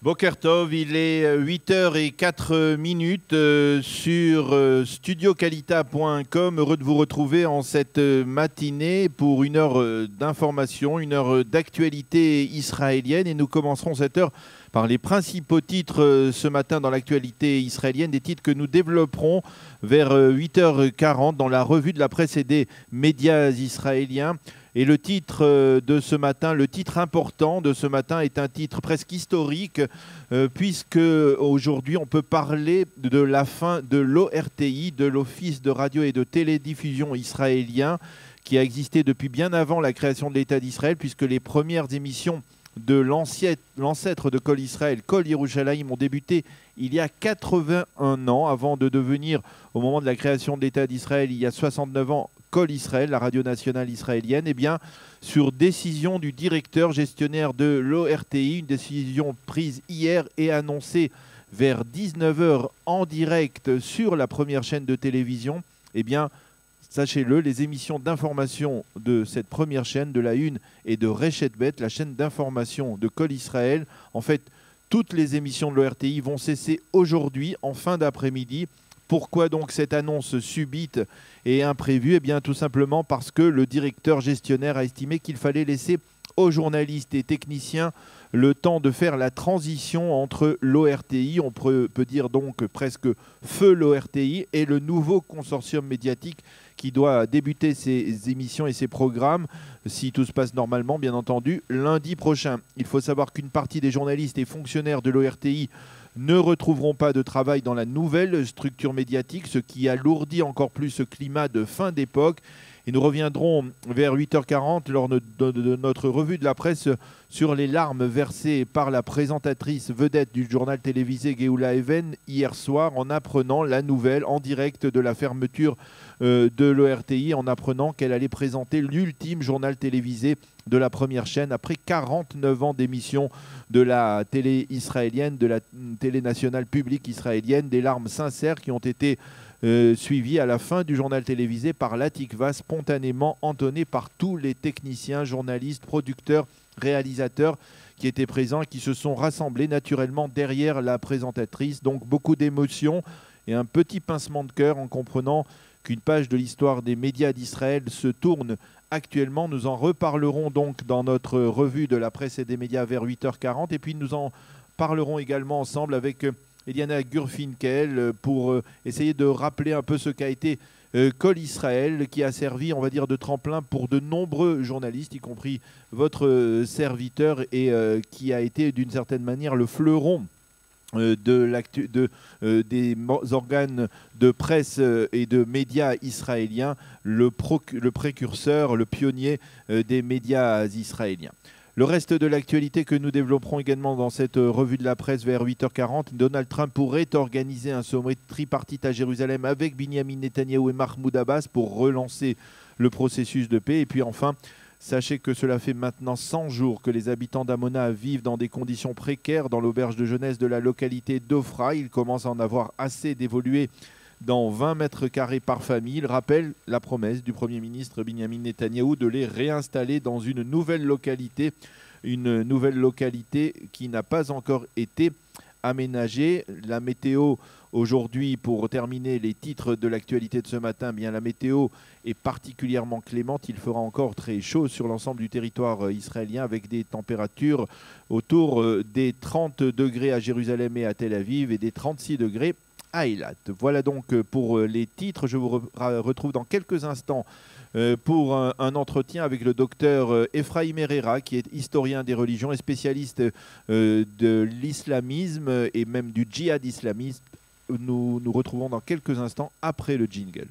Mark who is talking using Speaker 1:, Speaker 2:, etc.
Speaker 1: Boker Tov, il est 8h04 sur studioqualita.com. Heureux de vous retrouver en cette matinée pour une heure d'information, une heure d'actualité israélienne. Et nous commencerons cette heure par les principaux titres ce matin dans l'actualité israélienne, des titres que nous développerons vers 8h40 dans la revue de la presse et des médias israéliens. Et le titre de ce matin, le titre important de ce matin est un titre presque historique puisque aujourd'hui on peut parler de la fin de l'ORTI, de l'Office de radio et de télédiffusion israélien, qui a existé depuis bien avant la création de l'État d'Israël, puisque les premières émissions de l'ancêtre de Kol Israël, Kol Yerushalayim, ont débuté il y a 81 ans, avant de devenir, au moment de la création de l'État d'Israël, il y a 69 ans, Kol Israël, la radio nationale israélienne. Eh bien, sur décision du directeur gestionnaire de l'ORTI, une décision prise hier et annoncée vers 19h en direct sur la première chaîne de télévision, eh bien, sachez-le, les émissions d'information de cette première chaîne, de la Une et de Reshet Bet, la chaîne d'information de Kol Israël, en fait, toutes les émissions de l'ORTI vont cesser aujourd'hui, en fin d'après-midi. Pourquoi donc cette annonce subite et imprévue? Eh bien, tout simplement parce que le directeur gestionnaire a estimé qu'il fallait laisser aux journalistes et techniciens le temps de faire la transition entre l'ORTI, on peut dire donc presque feu l'ORTI, et le nouveau consortium médiatique qui doit débuter ses émissions et ses programmes, si tout se passe normalement, bien entendu, lundi prochain. Il faut savoir qu'une partie des journalistes et fonctionnaires de l'ORTI ne retrouveront pas de travail dans la nouvelle structure médiatique, ce qui alourdit encore plus ce climat de fin d'époque. Et nous reviendrons vers 8h40 lors de notre revue de la presse sur les larmes versées par la présentatrice vedette du journal télévisé Géoula Even hier soir en apprenant la nouvelle en direct de la fermeture de l'ORTI, en apprenant qu'elle allait présenter l'ultime journal télévisé de la première chaîne après 49 ans d'émission de la télé israélienne, de la télé nationale publique israélienne, des larmes sincères qui ont été suivies à la fin du journal télévisé par l'Atikva, spontanément entonné par tous les techniciens, journalistes, producteurs, réalisateurs qui étaient présents et qui se sont rassemblés naturellement derrière la présentatrice. Donc beaucoup d'émotions et un petit pincement de cœur en comprenant qu'une page de l'histoire des médias d'Israël se tourne actuellement. Nous en reparlerons donc dans notre revue de la presse et des médias vers 8h40. Et puis nous en parlerons également ensemble avec Eliana Gurfinkel pour essayer de rappeler un peu ce qu'a été Kol Israël, qui a servi, on va dire, de tremplin pour de nombreux journalistes, y compris votre serviteur, et qui a été d'une certaine manière le fleuron des organes de presse et de médias israéliens, le précurseur, le pionnier des médias israéliens. Le reste de l'actualité que nous développerons également dans cette revue de la presse vers 8h40, Donald Trump pourrait organiser un sommet tripartite à Jérusalem avec Binyamin Netanyahou et Mahmoud Abbas pour relancer le processus de paix. Et puis enfin, sachez que cela fait maintenant 100 jours que les habitants d'Amona vivent dans des conditions précaires dans l'auberge de jeunesse de la localité d'Ofra. Ils commencent à en avoir assez d'évoluer dans 20 mètres carrés par famille. Il rappelle la promesse du Premier ministre Binyamin Netanyahou de les réinstaller dans une nouvelle localité qui n'a pas encore été aménagée. La météo aujourd'hui, pour terminer les titres de l'actualité de ce matin, bien la météo est particulièrement clémente. Il fera encore très chaud sur l'ensemble du territoire israélien avec des températures autour des 30 degrés à Jérusalem et à Tel Aviv et des 36 degrés à Eilat. Voilà donc pour les titres. Je vous retrouve dans quelques instants pour un entretien avec le docteur Ephraim Herrera, qui est historien des religions et spécialiste de l'islamisme et même du djihad islamiste. Nous nous retrouvons dans quelques instants après le jingle.